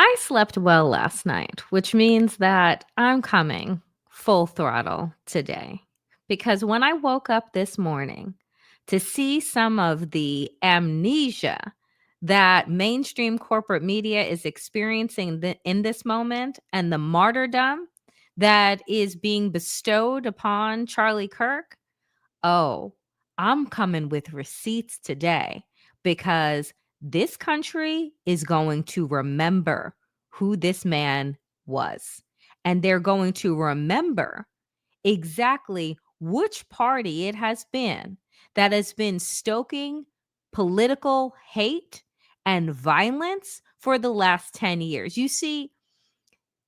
I slept well last night, which means that I'm coming full throttle today. Because when I woke up this morning to see some of the amnesia that mainstream corporate media is experiencing in this moment and the martyrdom that is being bestowed upon Charlie Kirk, oh, I'm coming with receipts today because this country is going to remember who this man was. And they're going to remember exactly which party it has been that has been stoking political hate and violence for the last 10 years. You see,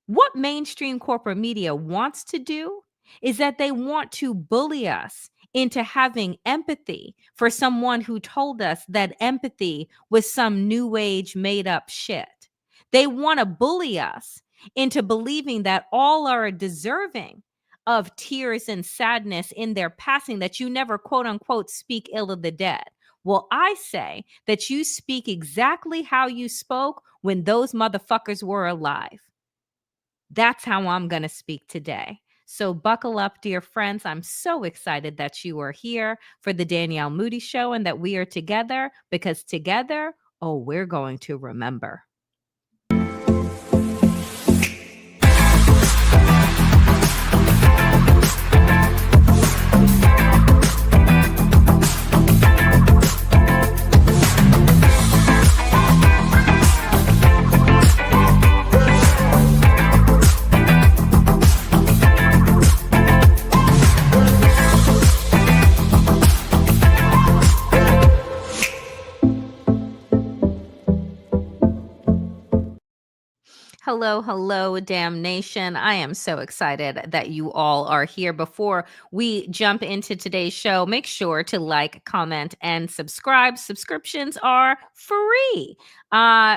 what mainstream corporate media wants to do is that they want to bully us into having empathy for someone who told us that empathy was some new age made up shit. They want to bully us into believing that all are deserving of tears and sadness in their passing, that you never, quote unquote, speak ill of the dead. Well, I say that you speak exactly how you spoke when those motherfuckers were alive. That's how I'm going to speak today. So buckle up, dear friends. I'm so excited that you are here for the Danielle Moodie Show and that we are together because together, oh, we're going to remember. Hello, hello, damnation. I am so excited that you all are here. Before we jump into today's show, make sure to like, comment, and subscribe. Subscriptions are free.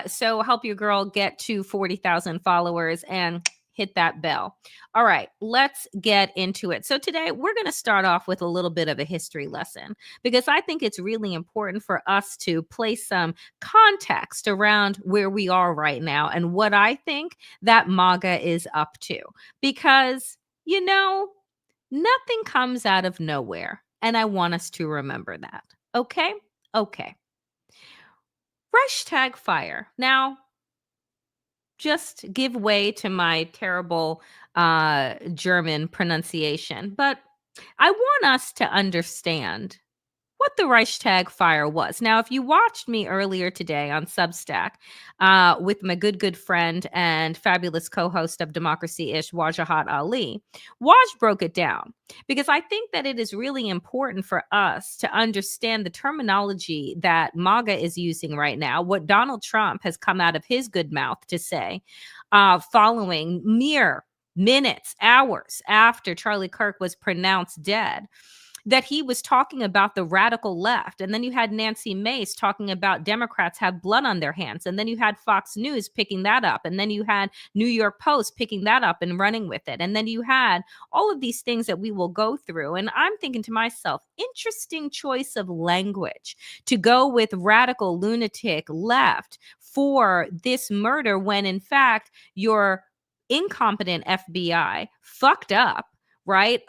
So help your girl get to 40,000 followers and hit that bell. All right, let's get into it. So today we're going to start off with a little bit of a history lesson because I think it's really important for us to place some context around where we are right now and what I think that MAGA is up to. Because, nothing comes out of nowhere. And I want us to remember that. Okay? Okay. Reichstag Fire. Now, just give way to my terrible German pronunciation, but I want us to understand what the Reichstag Fire was. Now, if you watched me earlier today on Substack with my good friend and fabulous co-host of Democracy-ish, Wajahat Ali, Waj broke it down because I think that it is really important for us to understand the terminology that MAGA is using right now, what Donald Trump has come out of his good mouth to say following mere minutes, hours after Charlie Kirk was pronounced dead, that he was talking about the radical left. And then you had Nancy Mace talking about Democrats have blood on their hands. And then you had Fox News picking that up. And then you had New York Post picking that up and running with it. And then you had all of these things that we will go through. And I'm thinking to myself, interesting choice of language to go with radical lunatic left for this murder when in fact your incompetent FBI fucked up, right?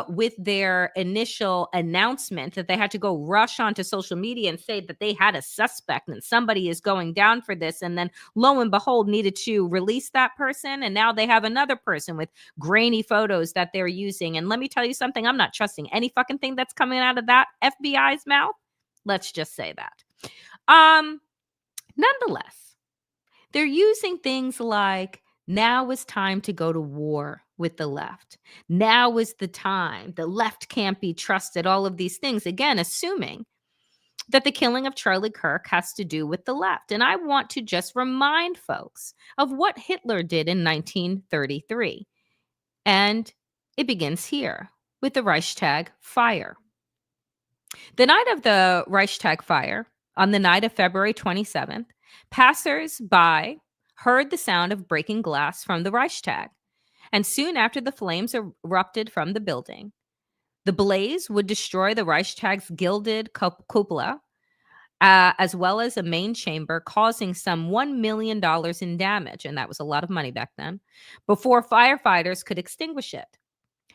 With their initial announcement that they had to go rush onto social media and say that they had a suspect and somebody is going down for this. And then lo and behold, needed to release that person. And now they have another person with grainy photos that they're using. And let me tell you something, I'm not trusting any fucking thing that's coming out of that FBI's mouth. Let's just say that. Nonetheless, they're using things like, now is time to go to war with the left. Now is the time. The left can't be trusted. All of these things, again, assuming that the killing of Charlie Kirk has to do with the left. And I want to just remind folks of what Hitler did in 1933. And it begins here with the Reichstag Fire. The night of the Reichstag Fire, on the night of February 27th, passers-by heard the sound of breaking glass from the Reichstag. And soon after the flames erupted from the building, the blaze would destroy the Reichstag's gilded cupola as well as a main chamber, causing some $1 million in damage, and that was a lot of money back then, before firefighters could extinguish it.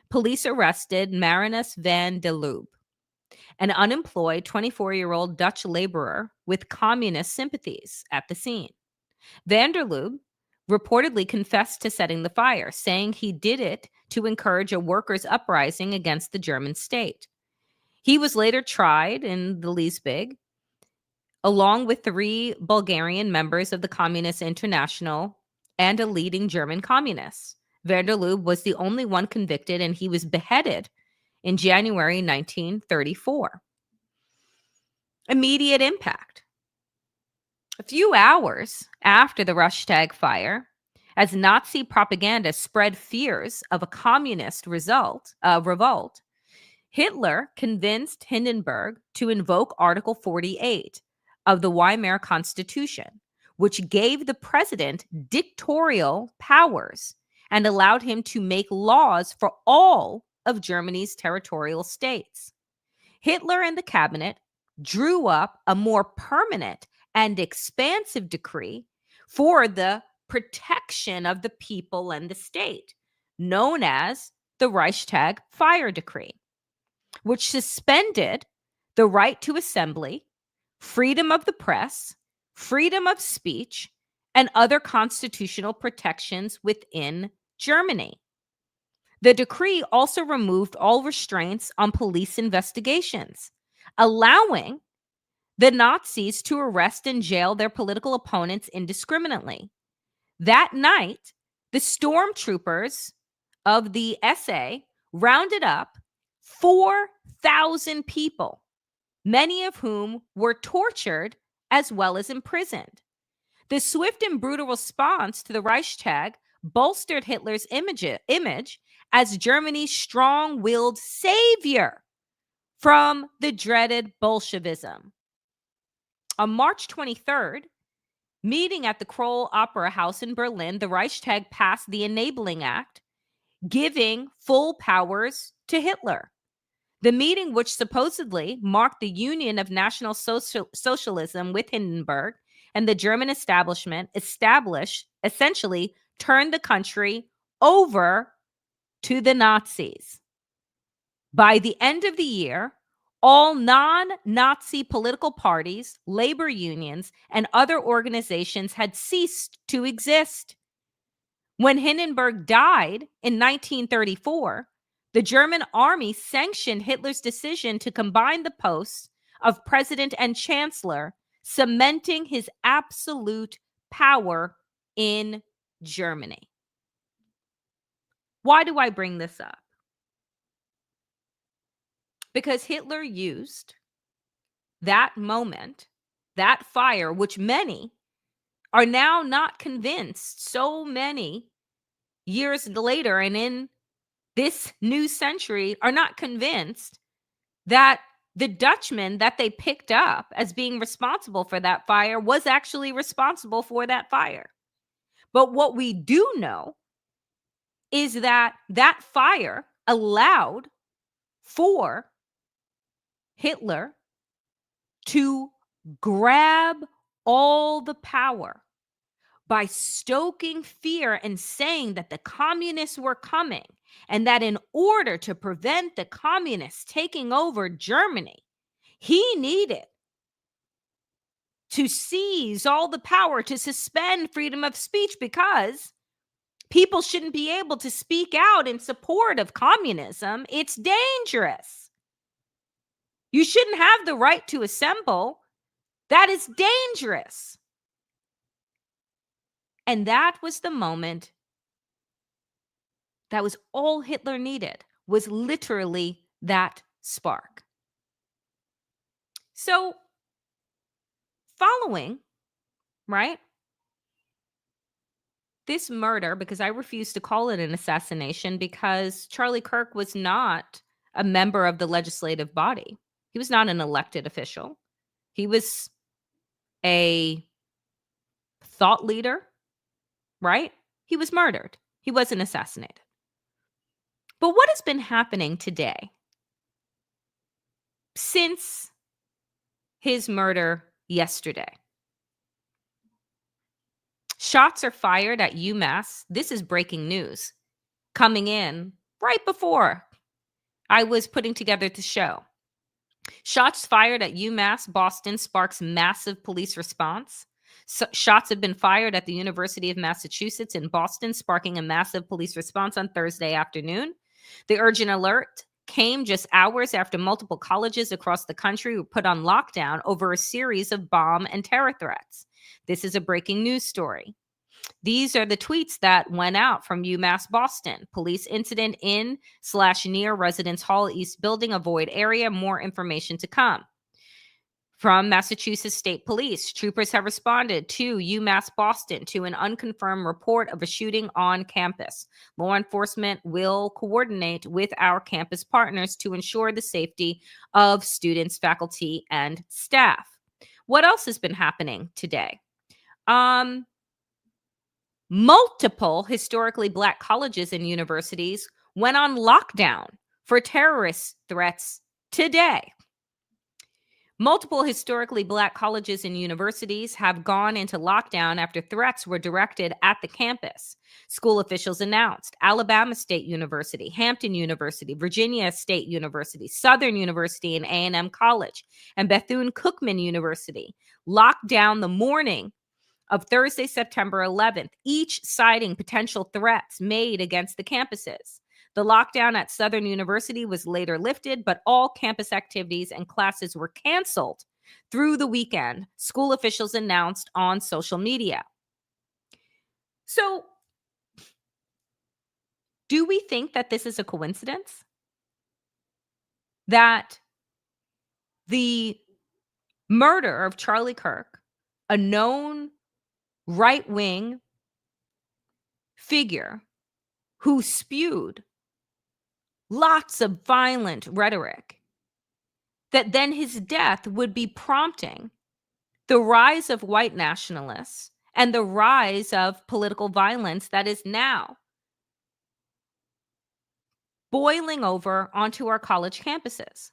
Police arrested Marinus van der Lubbe, an unemployed 24-year-old Dutch laborer with communist sympathies, at the scene. Van der Lubbe reportedly confessed to setting the fire, saying he did it to encourage a workers' uprising against the German state. He was later tried in the Leesburg, along with 3 Bulgarian members of the Communist International and a leading German communist. Van der Lubbe was the only one convicted, and he was beheaded in January 1934. Immediate impact. A few hours after the Reichstag Fire, as Nazi propaganda spread fears of a communist revolt, Hitler convinced Hindenburg to invoke Article 48 of the Weimar Constitution, which gave the president dictatorial powers and allowed him to make laws for all of Germany's territorial states. Hitler and the cabinet drew up a more permanent and expansive decree for the protection of the people and the state, known as the Reichstag Fire Decree, which suspended the right to assembly, freedom of the press, freedom of speech, and other constitutional protections within Germany. The decree also removed all restraints on police investigations, allowing the Nazis to arrest and jail their political opponents indiscriminately. That night, the stormtroopers of the SA rounded up 4,000 people, many of whom were tortured as well as imprisoned. The swift and brutal response to the Reichstag bolstered Hitler's image as Germany's strong-willed savior from the dreaded Bolshevism. On March 23rd, meeting at the Kroll Opera House in Berlin, the Reichstag passed the Enabling Act, giving full powers to Hitler. The meeting, which supposedly marked the union of National Socialism with Hindenburg and the German establishment, essentially turned the country over to the Nazis. By the end of the year, all non-Nazi political parties, labor unions, and other organizations had ceased to exist. When Hindenburg died in 1934, the German army sanctioned Hitler's decision to combine the posts of president and chancellor, cementing his absolute power in Germany. Why do I bring this up? Because Hitler used that moment, that fire, which many are now not convinced so many years later and in this new century are not convinced that the Dutchman that they picked up as being responsible for that fire was actually responsible for that fire. But what we do know is that that fire allowed for Hitler to grab all the power by stoking fear and saying that the communists were coming, and that in order to prevent the communists taking over Germany, he needed to seize all the power, to suspend freedom of speech, because people shouldn't be able to speak out in support of communism. It's dangerous. You shouldn't have the right to assemble. That is dangerous. And that was the moment. That was all Hitler needed, was literally that spark. So, following, right, this murder, because I refuse to call it an assassination, because Charlie Kirk was not a member of the legislative body. He was not an elected official. He was a thought leader, right? He was murdered. He wasn't assassinated. But what has been happening today since his murder yesterday. Shots are fired at UMass. This is breaking news coming in right before I was putting together the show. Shots fired at UMass Boston sparks massive police response. Shots have been fired at the University of Massachusetts in Boston, sparking a massive police response on Thursday afternoon. The urgent alert came just hours after multiple colleges across the country were put on lockdown over a series of bomb and terror threats. This is a breaking news story. These are the tweets that went out from UMass Boston. Police incident in/near Residence Hall East Building, avoid area. More information to come. From Massachusetts State Police, troopers have responded to UMass Boston to an unconfirmed report of a shooting on campus. Law enforcement will coordinate with our campus partners to ensure the safety of students, faculty, and staff. What else has been happening today? Multiple historically Black colleges and universities went on lockdown for terrorist threats today. Multiple historically Black colleges and universities have gone into lockdown after threats were directed at the campus. School officials announced Alabama State University, Hampton University, Virginia State University, Southern University, and A&M College, and Bethune-Cookman University locked down the morning of Thursday, September 11th, each citing potential threats made against the campuses. The lockdown at Southern University was later lifted, but all campus activities and classes were canceled through the weekend, school officials announced on social media. So, do we think that this is a coincidence? That the murder of Charlie Kirk, a known right-wing figure who spewed lots of violent rhetoric, that then his death would be prompting the rise of white nationalists and the rise of political violence that is now boiling over onto our college campuses?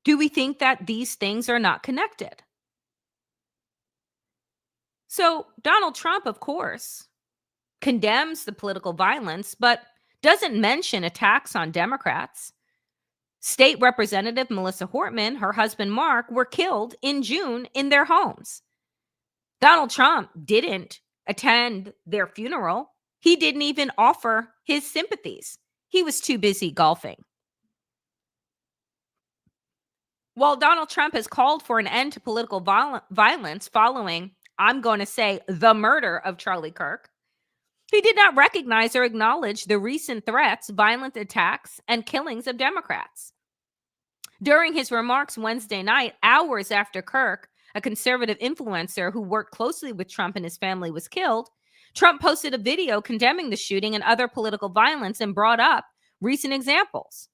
Do we think that these things are not connected? So Donald Trump, of course, condemns the political violence, but doesn't mention attacks on Democrats. State Representative Melissa Hortman, her husband Mark, were killed in June in their homes. Donald Trump didn't attend their funeral. He didn't even offer his sympathies. He was too busy golfing. While Donald Trump has called for an end to political violence following, I'm going to say, the murder of Charlie Kirk, he did not recognize or acknowledge the recent threats, violent attacks, and killings of Democrats. During his remarks Wednesday night, hours after Kirk, a conservative influencer who worked closely with Trump and his family, was killed, Trump posted a video condemning the shooting and other political violence and brought up recent examples.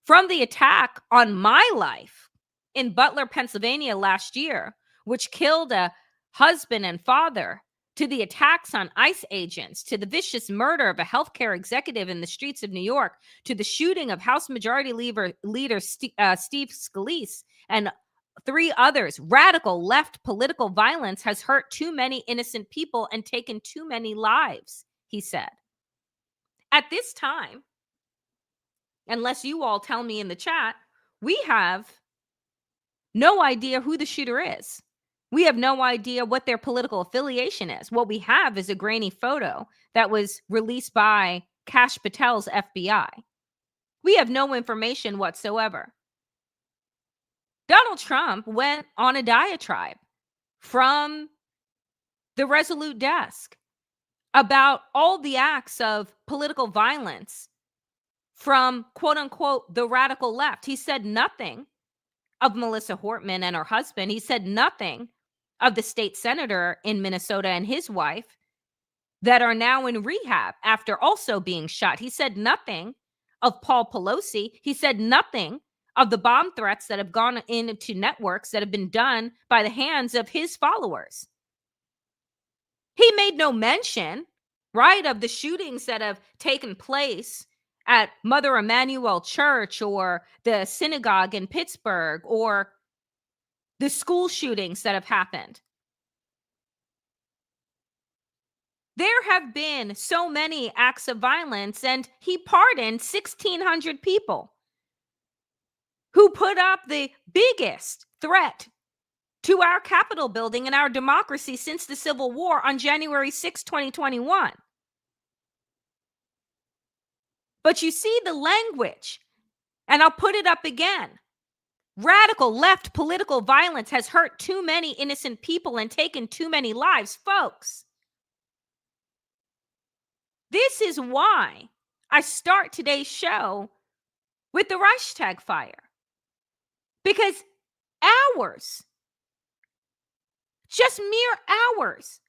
From the attack on my life in Butler, Pennsylvania last year, which killed a husband and father, to the attacks on ICE agents, to the vicious murder of a healthcare executive in the streets of New York, to the shooting of House Majority Leader Steve Scalise and 3 others, radical left political violence has hurt too many innocent people and taken too many lives, he said. At this time, unless you all tell me in the chat, we have no idea who the shooter is. We have no idea what their political affiliation is. What we have is a grainy photo that was released by Kash Patel's FBI. We have no information whatsoever. Donald Trump went on a diatribe from the Resolute desk about all the acts of political violence from, quote unquote, the radical left. He said nothing of Melissa Hortman and her husband. He said nothing of the state senator in Minnesota and his wife that are now in rehab after also being shot. He said nothing of Paul Pelosi. He said nothing of the bomb threats that have gone into networks that have been done by the hands of his followers. He made no mention, right, of the shootings that have taken place at Mother Emanuel Church or the synagogue in Pittsburgh or the school shootings that have happened. There have been so many acts of violence, and he pardoned 1,600 people who put up the biggest threat to our Capitol building and our democracy since the Civil War on January 6, 2021. But you see the language, and I'll put it up again. Radical left political violence has hurt too many innocent people and taken too many lives, folks. This is why I start today's show with the Reichstag Fire. Because hours, just mere hours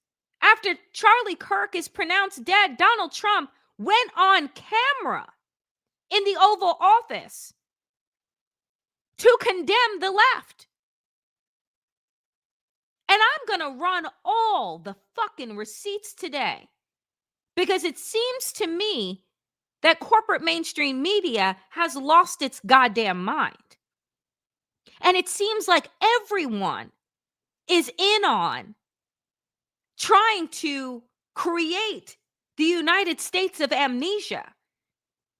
after Charlie Kirk is pronounced dead, Donald Trump went on camera in the Oval Office to condemn the left. And I'm going to run all the fucking receipts today because it seems to me that corporate mainstream media has lost its goddamn mind. And it seems like everyone is in on trying to create the United States of amnesia,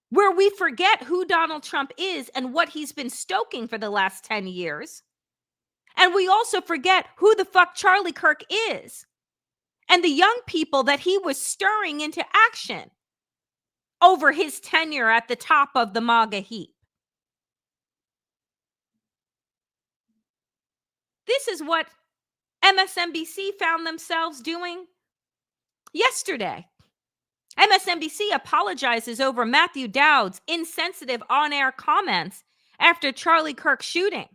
where we forget who Donald Trump is and what he's been stoking for the last 10 years. And we also forget who the fuck Charlie Kirk is and the young people that he was stirring into action over his tenure at the top of the MAGA heap. This is what MSNBC found themselves doing yesterday. MSNBC apologizes over Matthew Dowd's insensitive on-air comments after Charlie Kirk shooting.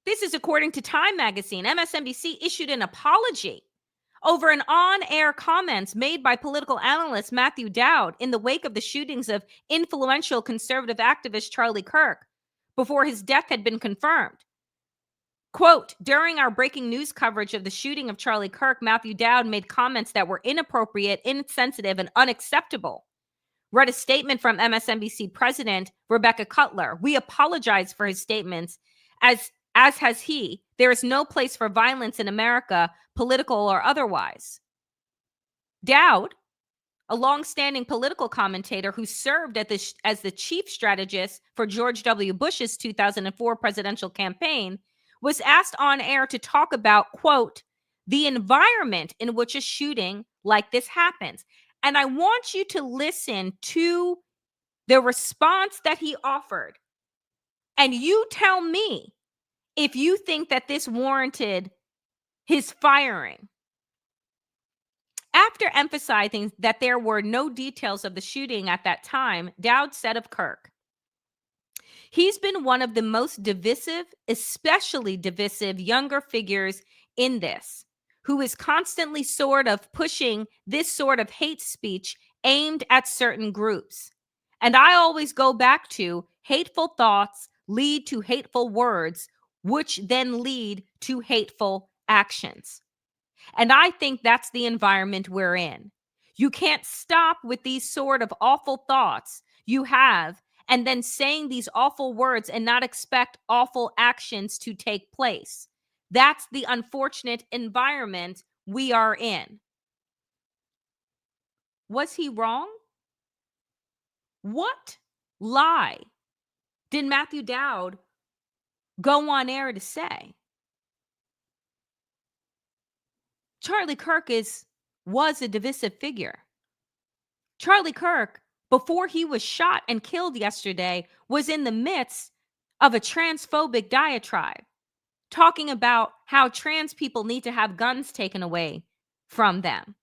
This is according to Time magazine. MSNBC issued an apology over an on-air comments made by political analyst Matthew Dowd in the wake of the shootings of influential conservative activist Charlie Kirk before his death had been confirmed. Quote, during our breaking news coverage of the shooting of Charlie Kirk, Matthew Dowd made comments that were inappropriate, insensitive, and unacceptable. Read a statement from MSNBC president Rebecca Cutler. We apologize for his statements, as has he. There is no place for violence in America, political or otherwise. Dowd, a long-standing political commentator who served as the chief strategist for George W. Bush's 2004 presidential campaign, was asked on air to talk about, quote, the environment in which a shooting like this happens. And I want you to listen to the response that he offered. And you tell me if you think that this warranted his firing. After emphasizing that there were no details of the shooting at that time, Dowd said of Kirk, he's been one of the most divisive, especially divisive younger figures in this, who is constantly sort of pushing this sort of hate speech aimed at certain groups. And I always go back to hateful thoughts lead to hateful words, which then lead to hateful actions. And I think that's the environment we're in. You can't stop with these sort of awful thoughts you have and then saying these awful words and not expect awful actions to take place. That's the unfortunate environment we are in. Was he wrong? What lie did Matthew Dowd go on air to say? Charlie Kirk was a divisive figure. Charlie Kirk, before he was shot and killed yesterday, was in the midst of a transphobic diatribe, talking about how trans people need to have guns taken away from them.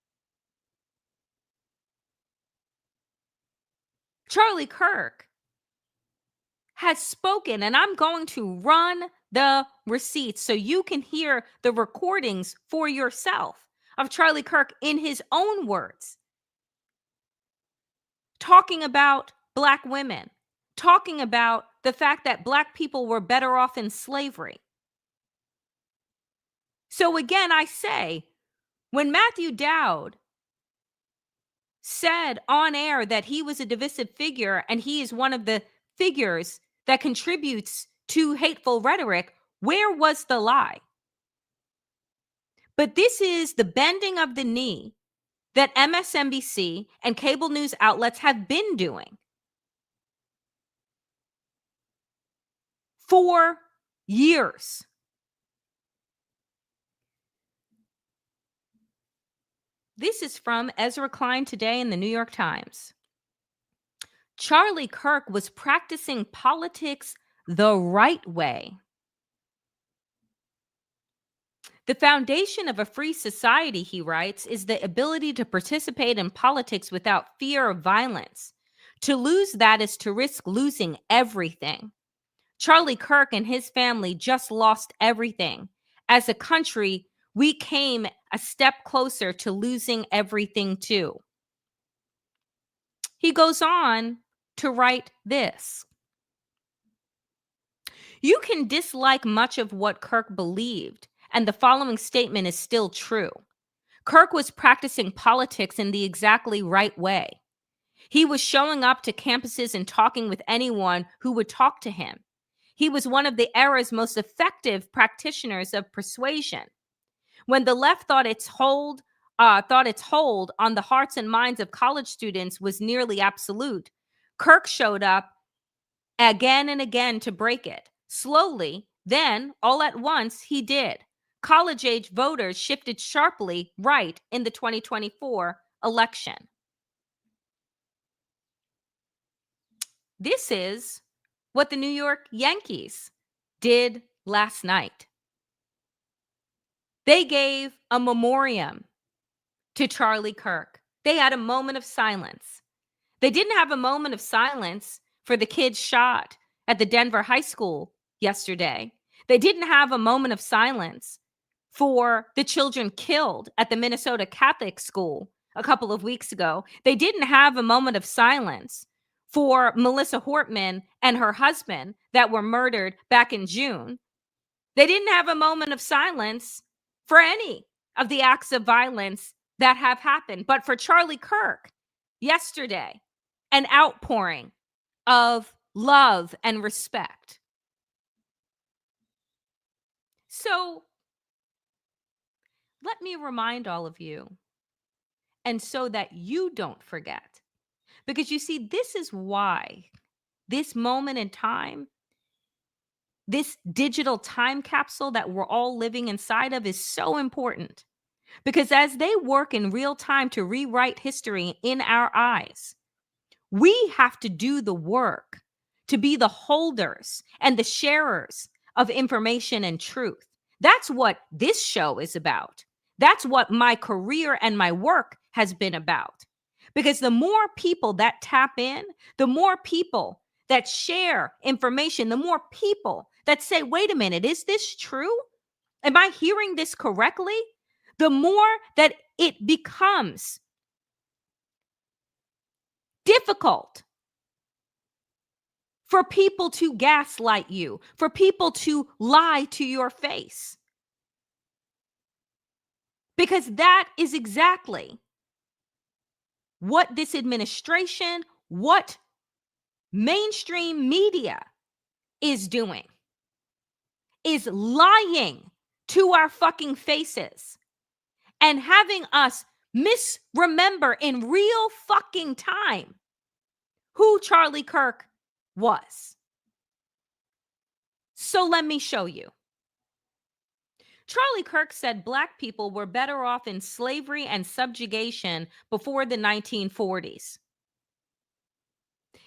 Charlie Kirk has spoken, and I'm going to run the receipts so you can hear the recordings for yourself of Charlie Kirk in his own words, talking about Black women, talking about the fact that Black people were better off in slavery. So again, I say, when Matthew Dowd said on air that he was a divisive figure and he is one of the figures that contributes to hateful rhetoric, where was the lie? But this is the bending of the knee that MSNBC and cable news outlets have been doing for years. This is from Ezra Klein today in the New York Times. Charlie Kirk was practicing politics the right way. The foundation of a free society, he writes, is the ability to participate in politics without fear of violence. To lose that is to risk losing everything. Charlie Kirk and his family just lost everything. As a country, we came a step closer to losing everything too. He goes on to write this. You can dislike much of what Kirk believed, and the following statement is still true. Kirk was practicing politics in the exactly right way. He was showing up to campuses and talking with anyone who would talk to him. He was one of the era's most effective practitioners of persuasion. When the left thought its hold on the hearts and minds of college students was nearly absolute, Kirk showed up again and again to break it. Slowly, then, all at once, he did. College-age voters shifted sharply right in the 2024 election. This is what the New York Yankees did last night. They gave a memoriam to Charlie Kirk. They had a moment of silence. They didn't have a moment of silence for the kids shot at the Denver high school yesterday. They didn't have a moment of silence for the children killed at the Minnesota Catholic school a couple of weeks ago. They didn't have a moment of silence for Melissa Hortman and her husband that were murdered back in June. They didn't have a moment of silence for any of the acts of violence that have happened. But for Charlie Kirk, yesterday, an outpouring of love and respect. So let me remind all of you, and so that you don't forget, because you see, this is why this moment in time, this digital time capsule that we're all living inside of is so important. Because as they work in real time to rewrite history in our eyes, we have to do the work to be the holders and the sharers of information and truth. That's what this show is about. That's what my career and my work has been about. Because the more people that tap in, the more people that share information, the more people that say, wait a minute, is this true? Am I hearing this correctly? The more that it becomes difficult for people to gaslight you, for people to lie to your face. Because that is exactly what this administration, what mainstream media is doing, is lying to our fucking faces and having us misremember in real fucking time who Charlie Kirk was. So let me show you. Charlie Kirk said Black people were better off in slavery and subjugation before the 1940s.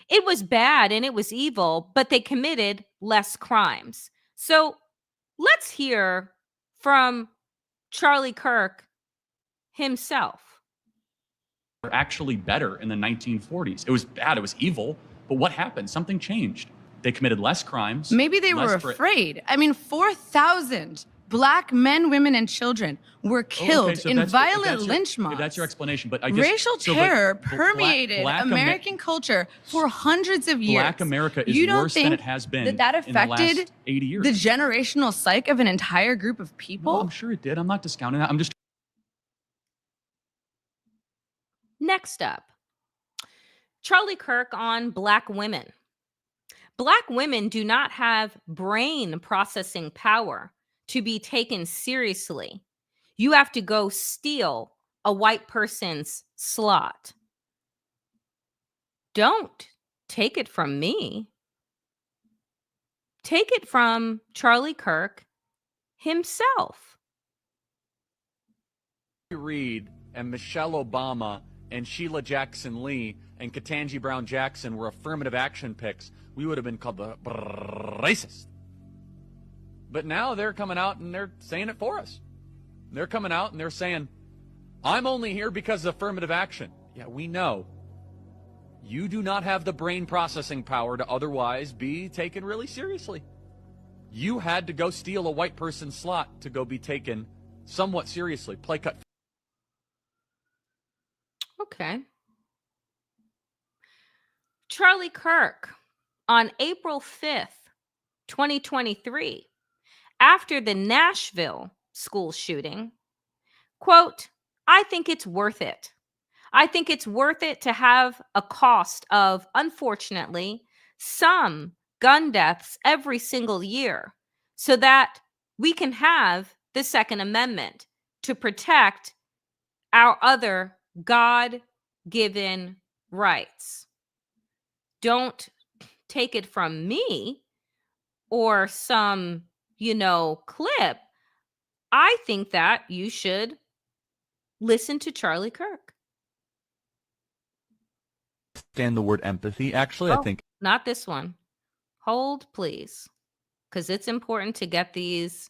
It was bad and it was evil, but they committed less crimes. So let's hear from Charlie Kirk himself. Were actually better in the 1940s. It was bad, it was evil, but what happened? Something changed. They committed less crimes. Maybe they were afraid. I mean, 4,000 Black men, women, and children were killed in violent lynch mobs. That's your explanation, but racial terror permeated American culture for hundreds of years. Black America is worse than it has been that affected in the last 80 years. The generational psyche of an entire group of people? No, I'm sure it did. I'm not discounting that. I'm just... Next up, Charlie Kirk on Black women. Black women do not have brain processing power to be taken seriously. You have to go steal a white person's slot. Don't take it from me. Take it from Charlie Kirk himself. Reid and Michelle Obama and Sheila Jackson Lee and Ketanji Brown Jackson were affirmative action picks, we would have been called the racist. But now they're coming out and they're saying it for us. They're coming out and they're saying, I'm only here because of affirmative action. Yeah, we know. You do not have the brain processing power to otherwise be taken really seriously. You had to go steal a white person's slot to go be taken somewhat seriously. Play cut. Okay. Charlie Kirk on April 5th, 2023, after the Nashville school shooting, quote, I think it's worth it. I think it's worth it to have a cost of, unfortunately, some gun deaths every single year so that we can have the Second Amendment to protect our other God-given rights. Don't take it from me or some, clip. I think that you should listen to Charlie Kirk. Stand the word empathy, actually, I think. Not this one. Hold, please, because it's important to get these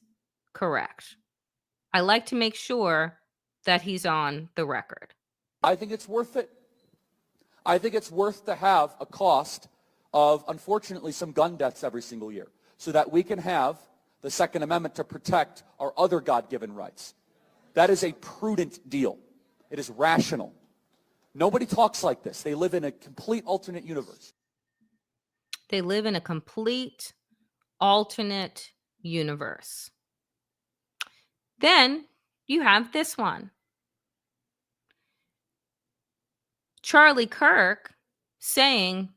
correct. I like to make sure that he's on the record. I think it's worth it. I think it's worth to have a cost of, unfortunately, some gun deaths every single year so that we can have the Second Amendment to protect our other God-given rights. That is a prudent deal. It is rational. Nobody talks like this. They live in a complete alternate universe. They live in a complete alternate universe. Then you have this one. Charlie Kirk saying,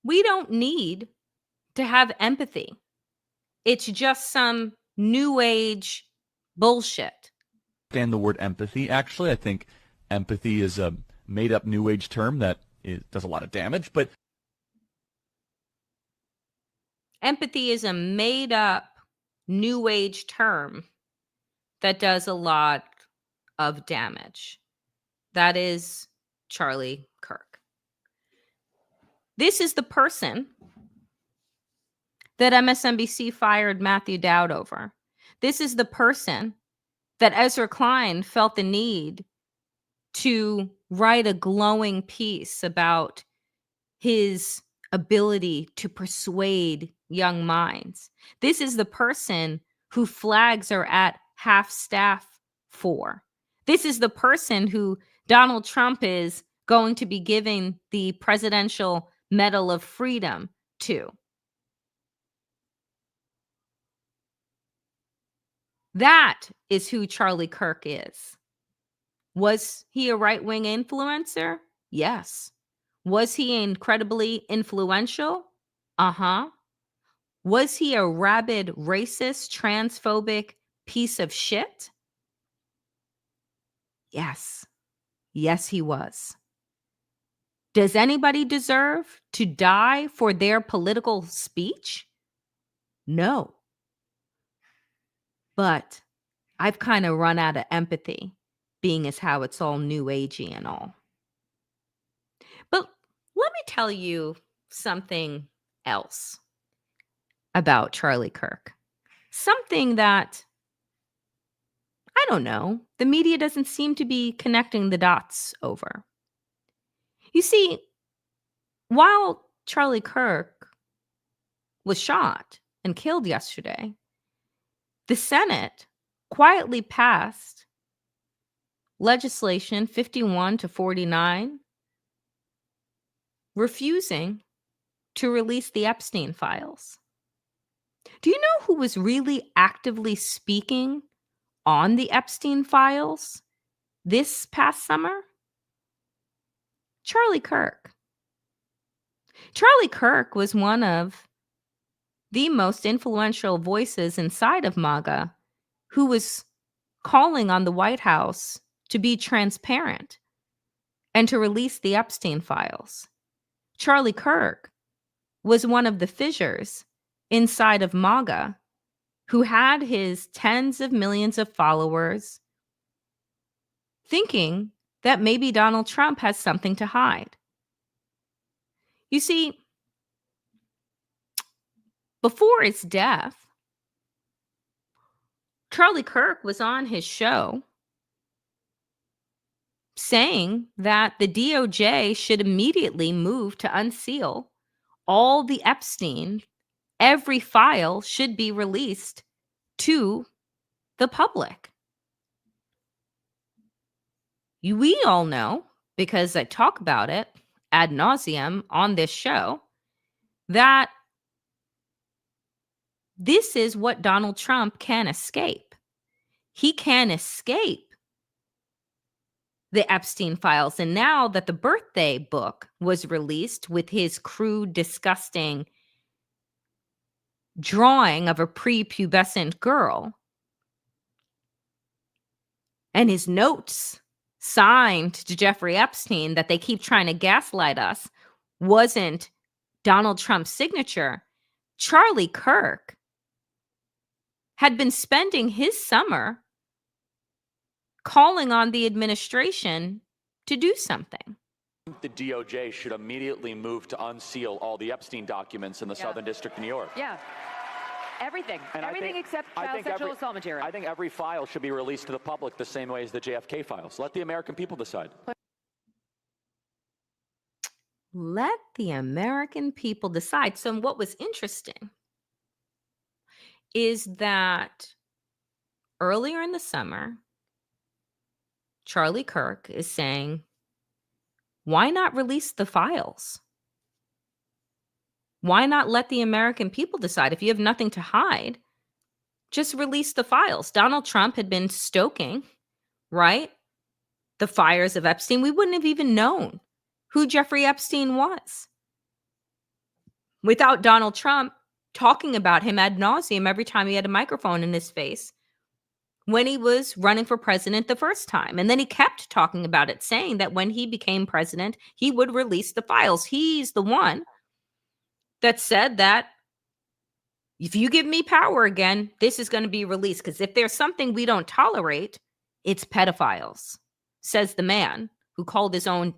we don't need to have empathy. It's just some new age bullshit. Stand the word empathy, actually. I think empathy is a made-up new age term that does a lot of damage, but empathy is a made-up new age term that does a lot of damage. That is Charlie Kirk. This is the person that MSNBC fired Matthew Dowd over. This is the person that Ezra Klein felt the need to write a glowing piece about his ability to persuade young minds. This is the person who flags are at half staff for. This is the person who Donald Trump is going to be giving the Presidential Medal of Freedom to. That is who Charlie Kirk is. Was he a right-wing influencer? Yes. Was he incredibly influential? Uh-huh. Was he a rabid racist, transphobic piece of shit? Yes. Yes, he was. Does anybody deserve to die for their political speech? No. But I've kind of run out of empathy, being as how it's all new agey and all. But let me tell you something else about Charlie Kirk. Something that, I don't know, the media doesn't seem to be connecting the dots over. You see, while Charlie Kirk was shot and killed yesterday, the Senate quietly passed legislation 51-49 refusing to release the Epstein files. Do you know who was really actively speaking on the Epstein files this past summer? Charlie Kirk. Charlie Kirk was one of the most influential voices inside of MAGA who was calling on the White House to be transparent and to release the Epstein files. Charlie Kirk was one of the fissures inside of MAGA who had his tens of millions of followers thinking that maybe Donald Trump has something to hide. You see, before his death, Charlie Kirk was on his show saying that the DOJ should immediately move to unseal all the Epstein. Every file should be released to the public. We all know, because I talk about it ad nauseum on this show, that this is what Donald Trump can escape. He can escape the Epstein files. And now that the birthday book was released with his crude, disgusting drawing of a prepubescent girl and his notes signed to Jeffrey Epstein that they keep trying to gaslight us wasn't Donald Trump's signature, Charlie Kirk had been spending his summer calling on the administration to do something. The DOJ should immediately move to unseal all the Epstein documents in the Southern District of New York. Yeah. Everything. And Everything except child sexual assault material. I think every file should be released to the public the same way as the JFK files. Let the American people decide. Let the American people decide. So what was interesting is that earlier in the summer, Charlie Kirk is saying, why not release the files? Why not let the American people decide? If you have nothing to hide, just release the files. Donald Trump had been stoking, right, the fires of Epstein. We wouldn't have even known who Jeffrey Epstein was without Donald Trump talking about him ad nauseum every time he had a microphone in his face when he was running for president the first time. And then he kept talking about it, saying that when he became president, he would release the files. He's the one that said that if you give me power again, this is going to be released. Because if there's something we don't tolerate, it's pedophiles, says the man who called his own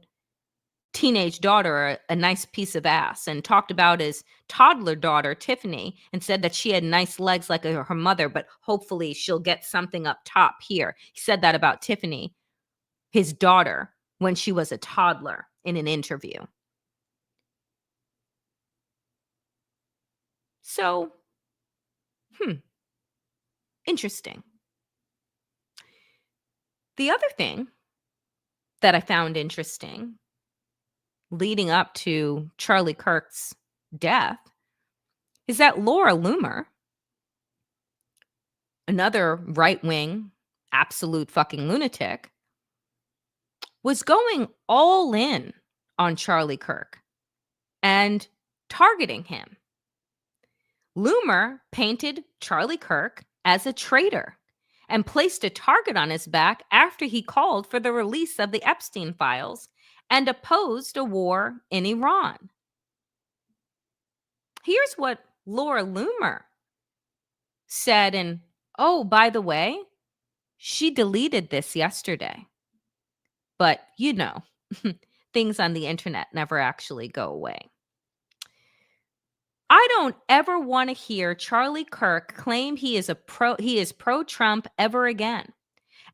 teenage daughter a nice piece of ass and talked about his toddler daughter, Tiffany, and said that she had nice legs like her mother, but hopefully she'll get something up top here. He said that about Tiffany, his daughter, when she was a toddler in an interview. So, interesting. The other thing that I found interesting leading up to Charlie Kirk's death is that Laura Loomer, another right-wing absolute fucking lunatic, was going all in on Charlie Kirk and targeting him. Loomer painted Charlie Kirk as a traitor and placed a target on his back after he called for the release of the Epstein files and opposed a war in Iran. Here's what Laura Loomer said, and oh, by the way, she deleted this yesterday. But you know, things on the internet never actually go away. I don't ever want to hear Charlie Kirk claim he is pro-Trump ever again.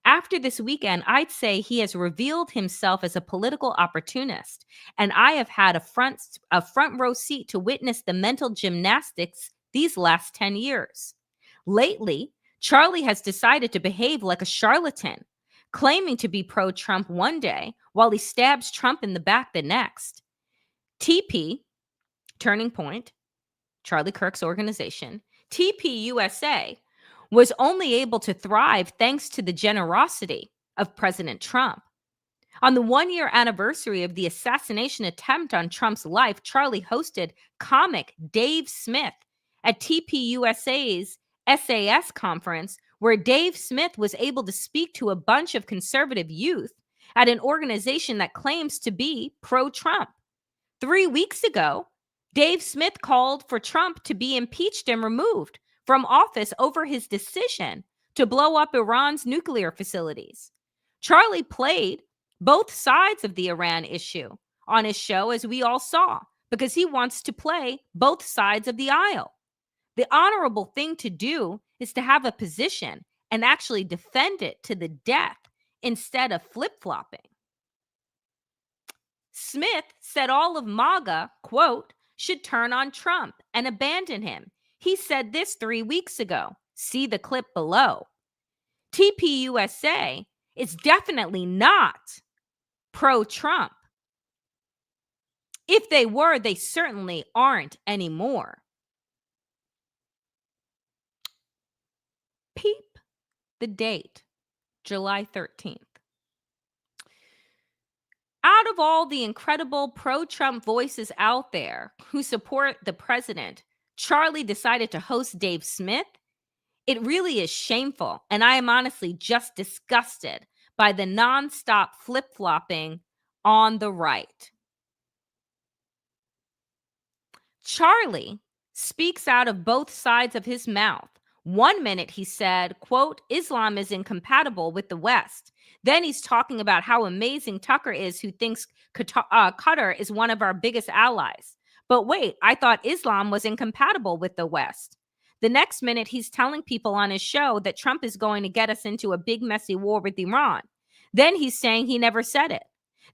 After this weekend, I'd say he has revealed himself as a political opportunist, and I have had a front row seat to witness the mental gymnastics these last 10 years. Lately, Charlie has decided to behave like a charlatan, claiming to be pro-Trump one day while he stabs Trump in the back the next. TP, Turning Point, Charlie Kirk's organization, TPUSA, was only able to thrive thanks to the generosity of President Trump. On the 1-year anniversary of the assassination attempt on Trump's life, Charlie hosted comic Dave Smith at TPUSA's SAS conference, where Dave Smith was able to speak to a bunch of conservative youth at an organization that claims to be pro-Trump. 3 weeks ago, Dave Smith called for Trump to be impeached and removed from office over his decision to blow up Iran's nuclear facilities. Charlie played both sides of the Iran issue on his show, as we all saw, because he wants to play both sides of the aisle. The honorable thing to do is to have a position and actually defend it to the death instead of flip-flopping. Smith said all of MAGA, quote, should turn on Trump and abandon him. He said this 3 weeks ago. See the clip below. TPUSA is definitely not pro-Trump. If they were, they certainly aren't anymore. Peep the date, July 13th. Out of all the incredible pro-Trump voices out there who support the president, Charlie decided to host Dave Smith. It really is shameful, and I am honestly just disgusted by the nonstop flip-flopping on the right. Charlie speaks out of both sides of his mouth. 1 minute he said, quote, Islam is incompatible with the West. Then he's talking about how amazing Tucker is, who thinks Qatar is one of our biggest allies. But wait, I thought Islam was incompatible with the West. The next minute, he's telling people on his show that Trump is going to get us into a big, messy war with Iran. Then he's saying he never said it.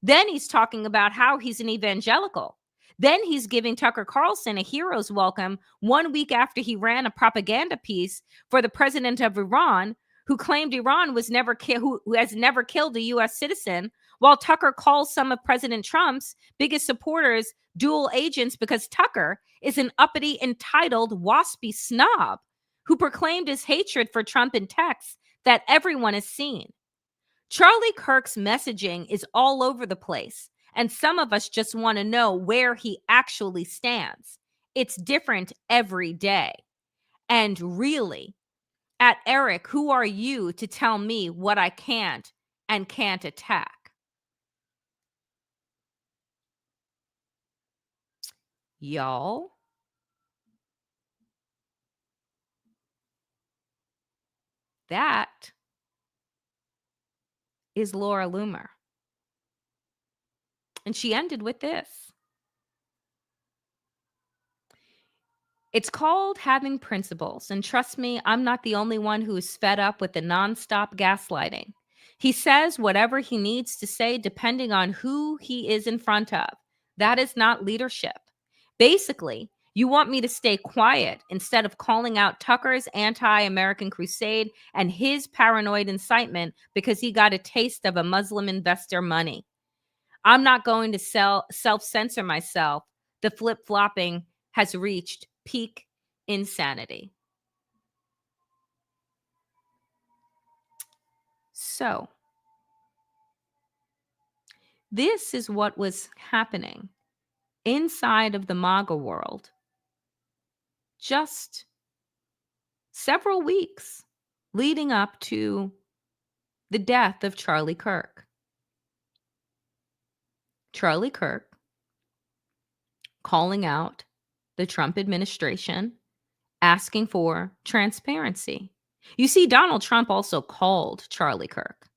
Then he's talking about how he's an evangelical. Then he's giving Tucker Carlson a hero's welcome 1 week after he ran a propaganda piece for the president of Iran, who claimed Iran was who has never killed a U.S. citizen, while Tucker calls some of President Trump's biggest supporters dual agents because Tucker is an uppity, entitled, waspy snob who proclaimed his hatred for Trump in texts that everyone has seen. Charlie Kirk's messaging is all over the place, and some of us just want to know where he actually stands. It's different every day. And really, at Eric, who are you to tell me what I can't and can't attack? Y'all, that is Laura Loomer. And she ended with this. It's called having principles. And trust me, I'm not the only one who is fed up with the nonstop gaslighting. He says whatever he needs to say depending on who he is in front of. That is not leadership. Basically, you want me to stay quiet instead of calling out Tucker's anti-American crusade and his paranoid incitement because he got a taste of a Muslim investor money. I'm not going to self-censor myself. The flip-flopping has reached peak insanity. So, this is what was happening inside of the MAGA world just several weeks leading up to the death of Charlie Kirk. Charlie Kirk calling out the Trump administration, asking for transparency. You see, Donald Trump also called Charlie Kirk.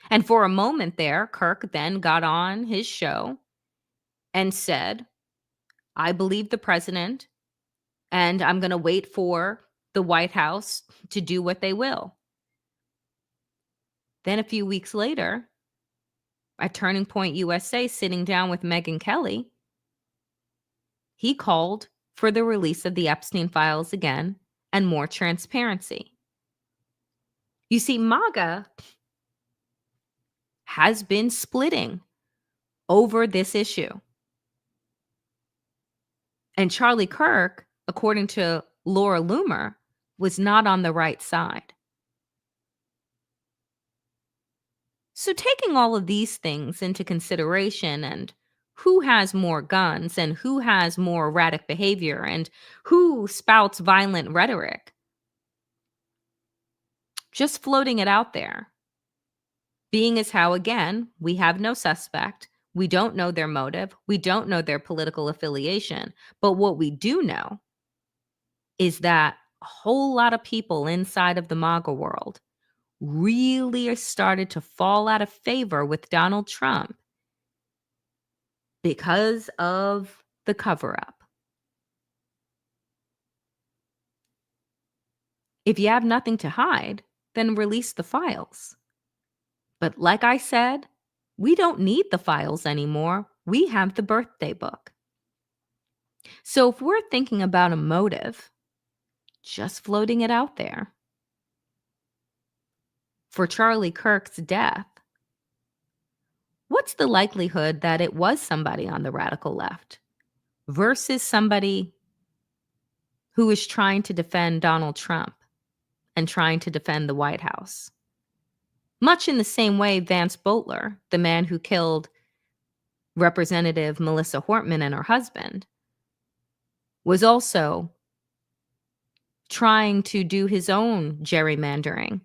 And for a moment there, Kirk then got on his show and said, I believe the president, and I'm going to wait for the White House to do what they will. Then a few weeks later, at Turning Point USA, sitting down with Megyn Kelly, he called for the release of the Epstein files again and more transparency. You see, MAGA has been splitting over this issue. And Charlie Kirk, according to Laura Loomer, was not on the right side. So taking all of these things into consideration, and who has more guns and who has more erratic behavior and who spouts violent rhetoric, just floating it out there, being as how, again, we have no suspect. We don't know their motive. We don't know their political affiliation. But what we do know is that a whole lot of people inside of the MAGA world really started to fall out of favor with Donald Trump because of the cover-up. If you have nothing to hide, then release the files. But like I said, we don't need the files anymore. We have the birthday book. So if we're thinking about a motive, just floating it out there, for Charlie Kirk's death, what's the likelihood that it was somebody on the radical left versus somebody who is trying to defend Donald Trump and trying to defend the White House? Much in the same way Vance Butler, the man who killed Representative Melissa Hortman and her husband, was also trying to do his own gerrymandering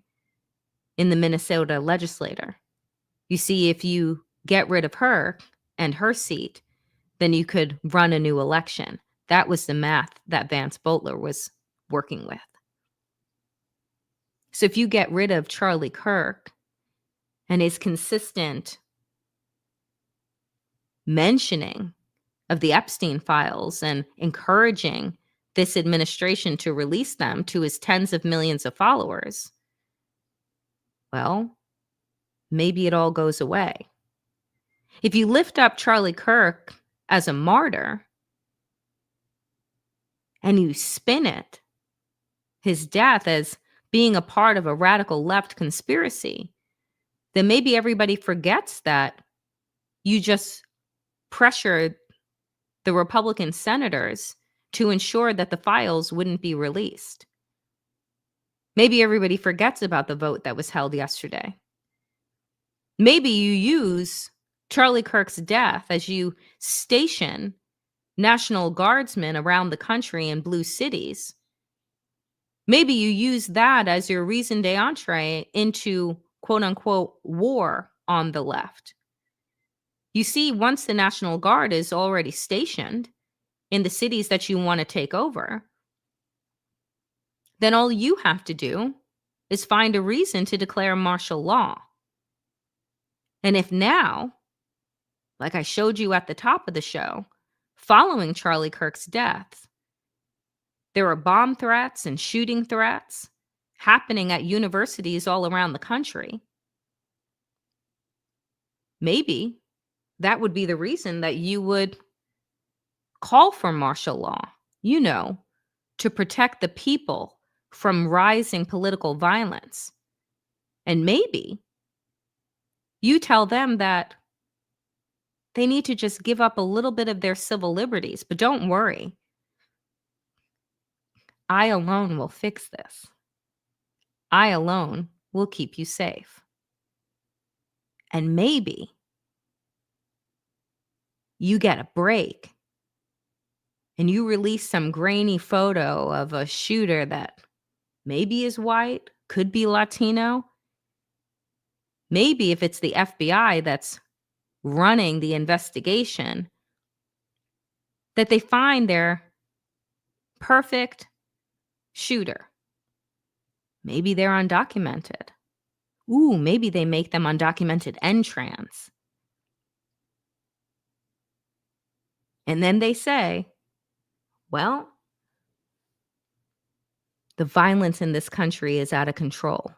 in the Minnesota legislature. You see, if you get rid of her and her seat, then you could run a new election. That was the math that Vance Butler was working with. So if you get rid of Charlie Kirk and his consistent mentioning of the Epstein files and encouraging this administration to release them to his tens of millions of followers, well, maybe it all goes away. If you lift up Charlie Kirk as a martyr and you spin it, his death, as being a part of a radical left conspiracy, then maybe everybody forgets that you just pressured the Republican senators to ensure that the files wouldn't be released. Maybe everybody forgets about the vote that was held yesterday. Maybe you use Charlie Kirk's death as you station National Guardsmen around the country in blue cities. Maybe you use that as your raison d'entrée into quote unquote war on the left. You see, once the National Guard is already stationed in the cities that you want to take over, then all you have to do is find a reason to declare martial law. And if now, like I showed you at the top of the show, following Charlie Kirk's death, there are bomb threats and shooting threats happening at universities all around the country, maybe that would be the reason that you would call for martial law, to protect the people from rising political violence. And maybe you tell them that they need to just give up a little bit of their civil liberties. But don't worry, I alone will fix this. I alone will keep you safe. And maybe you get a break and you release some grainy photo of a shooter that maybe is white, could be Latino. Maybe if it's the FBI that's running the investigation, that they find their perfect shooter. Maybe they're undocumented. Ooh, maybe they make them undocumented and trans. And then they say, well, the violence in this country is out of control.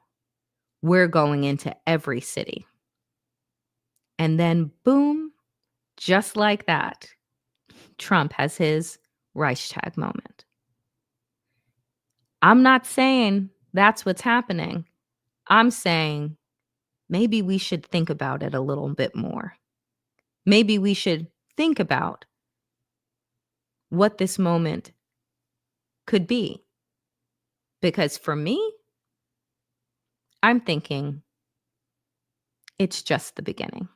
We're going into every city. And then boom, just like that, Trump has his Reichstag moment. I'm not saying that's what's happening. I'm saying maybe we should think about it a little bit more. Maybe we should think about what this moment could be. Because for me, I'm thinking It's just the beginning.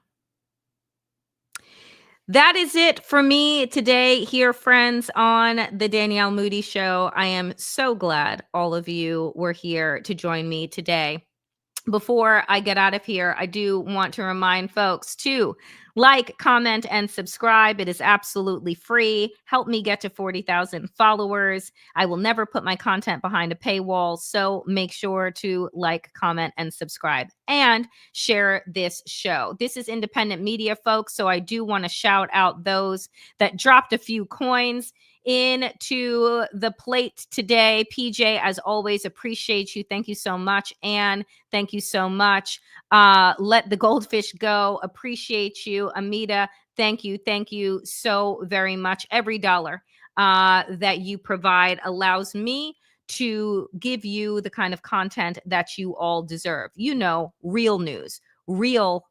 That is it for me today here, friends, on the Danielle Moodie Show. I am so glad all of you were here to join me today. Before I get out of here, I do want to remind folks to like, comment, and subscribe. It is absolutely free. Help me get to 40,000 followers. I will never put my content behind a paywall, so make sure to like, comment, and subscribe. And share this show. This is independent media, folks, so I do want to shout out those that dropped a few coins into the plate today. PJ, as always, appreciate you. Thank you so much. And thank you so much. Let the goldfish go. Appreciate you. Amita, thank you. Thank you so very much. Every dollar that you provide allows me to give you the kind of content that you all deserve. You know, real news, real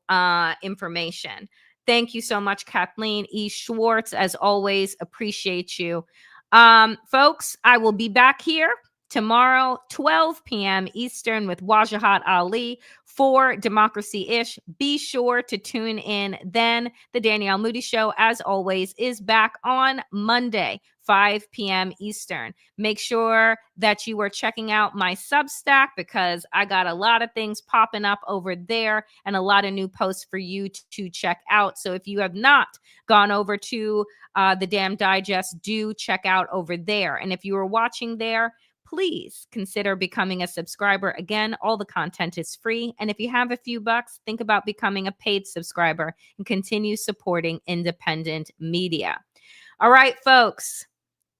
information. Thank you so much, Kathleen E. Schwartz. As always, appreciate you. Folks, I will be back here tomorrow, 12 p.m. Eastern with Wajahat Ali for Democracy-ish. Be sure to tune in then. The Danielle Moodie Show, as always, is back on Monday, 5 p.m. Eastern. Make sure that you are checking out my Substack because I got a lot of things popping up over there and a lot of new posts for you to check out. So if you have not gone over to the Damn Digest, do check out over there. And if you are watching there, please consider becoming a subscriber. Again, all the content is free. And if you have a few bucks, think about becoming a paid subscriber and continue supporting independent media. All right, folks.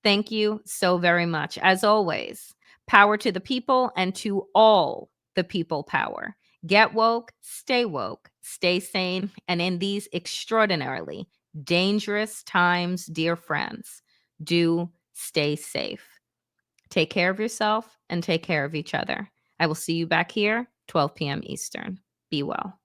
Thank you so very much. As always, power to the people and to all the people power. Get woke, stay sane, and in these extraordinarily dangerous times, dear friends, do stay safe. Take care of yourself and take care of each other. I will see you back here, 12 p.m. Eastern. Be well.